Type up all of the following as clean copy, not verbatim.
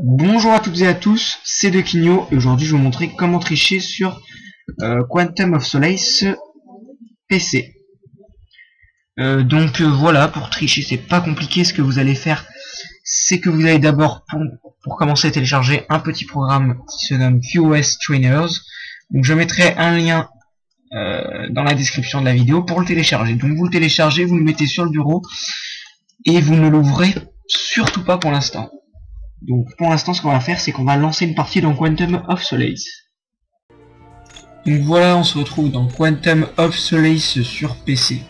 Bonjour à toutes et à tous, c'est Dequinho et aujourd'hui je vais vous montrer comment tricher sur Quantum of Solace PC. Voilà, pour tricher c'est pas compliqué. Ce que vous allez faire, c'est que vous allez d'abord pour commencer à télécharger un petit programme qui se nomme QoS Trainers. Donc je mettrai un lien dans la description de la vidéo pour le télécharger. Donc vous le téléchargez, vous le mettez sur le bureau et vous ne l'ouvrez surtout pas pour l'instant. Donc pour l'instant ce qu'on va faire, c'est qu'on va lancer une partie dans Quantum of Solace. Donc voilà, on se retrouve dans Quantum of Solace sur PC.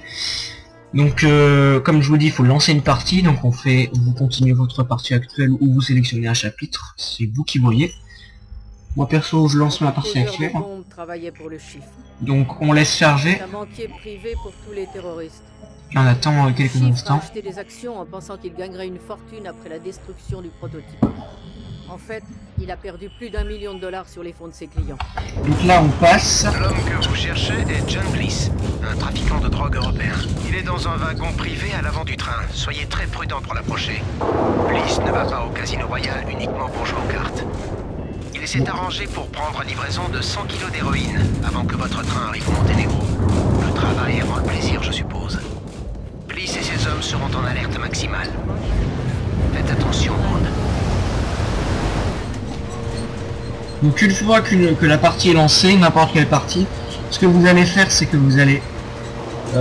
Donc comme je vous dis, il faut lancer une partie. Donc vous continuez votre partie actuelle ou vous sélectionnez un chapitre, c'est vous qui voyez. Moi perso je lance ma partie actuelle. Donc on laisse charger. On attend quelques instants. A acheté des actions en pensant qu'il gagnerait une fortune après la destruction du prototype. En fait, il a perdu plus d'1 million de dollars sur les fonds de ses clients. Donc là on passe. L'homme que vous cherchez est John Bliss, un trafiquant de drogue européen. Il est dans un wagon privé à l'avant du train. Soyez très prudent pour l'approcher. Bliss ne va pas au Casino Royal uniquement pour jouer aux cartes. Il s'est arrangé pour prendre livraison de 100 kilos d'héroïne avant que votre train arrive au Monténégro. Le travail avant le plaisir, je suppose. Bliss et ses hommes seront en alerte maximale. Faites attention, Bond. Donc une fois que la partie est lancée, n'importe quelle partie, ce que vous allez faire, c'est que vous allez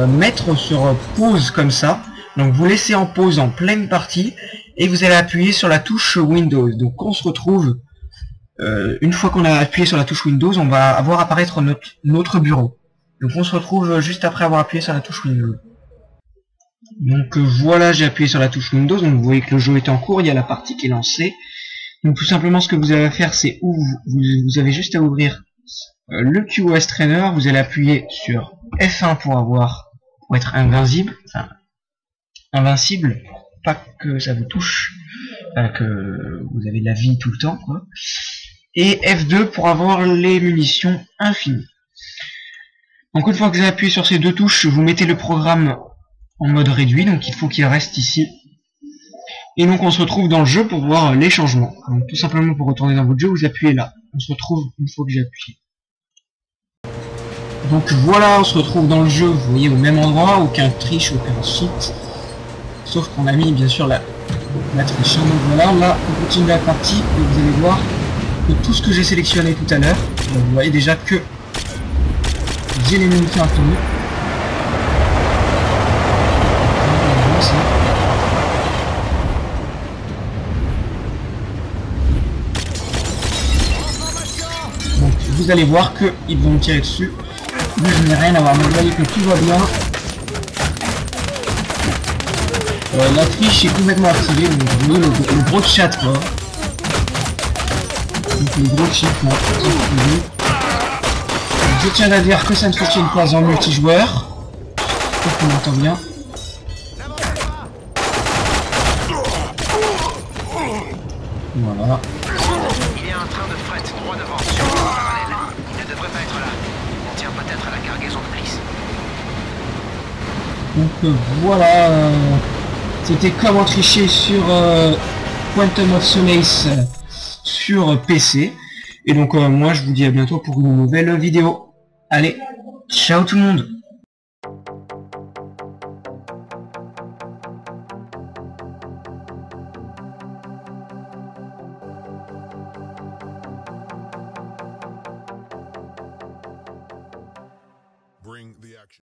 mettre sur pause comme ça. Donc vous laissez en pause en pleine partie et vous allez appuyer sur la touche Windows. Donc on se retrouve, une fois qu'on a appuyé sur la touche Windows, on va avoir apparaître notre bureau. Donc on se retrouve juste après avoir appuyé sur la touche Windows. Donc voilà, j'ai appuyé sur la touche Windows, donc vous voyez que le jeu est en cours, il y a la partie qui est lancée. Donc tout simplement ce que vous allez faire, c'est vous avez juste à ouvrir le QoS Trainer, vous allez appuyer sur F1 pour être invincible, pour pas que ça vous touche, que vous avez de la vie tout le temps, quoi. Et F2 pour avoir les munitions infinies. Donc une fois que vous avez appuyé sur ces deux touches, vous mettez le programme en mode réduit, donc il faut qu'il reste ici. Et donc on se retrouve dans le jeu pour voir les changements. Donc tout simplement pour retourner dans votre jeu, vous appuyez là. On se retrouve une fois que j'ai appuyé. Donc voilà, on se retrouve dans le jeu, vous voyez, au même endroit, aucun triche, aucun cheat. Sauf qu'on a mis bien sûr la triche. Donc voilà, là on continue la partie et vous allez voir que tout ce que j'ai sélectionné tout à l'heure, vous voyez déjà que j'ai les munitions infinies. Donc vous allez voir que ils vont me tirer dessus. Mais je n'ai rien à voir. Mais vous voyez que tout va bien. La triche est complètement activée. Donc vous voyez le gros chat quoi. Donc le gros cheat là. Je tiens à dire que ça ne fonctionne pas en multijoueur. J'espère qu'on m'entend bien. Voilà. Il y a un train de fret droit devant sur le parallèle. Il ne devrait pas être là. On tient peut-être à la cargaison de Bliss. Donc voilà, c'était comment tricher sur Quantum of Solace sur PC. Et donc moi je vous dis à bientôt pour une nouvelle vidéo. Allez, ciao tout le monde. Bring the action.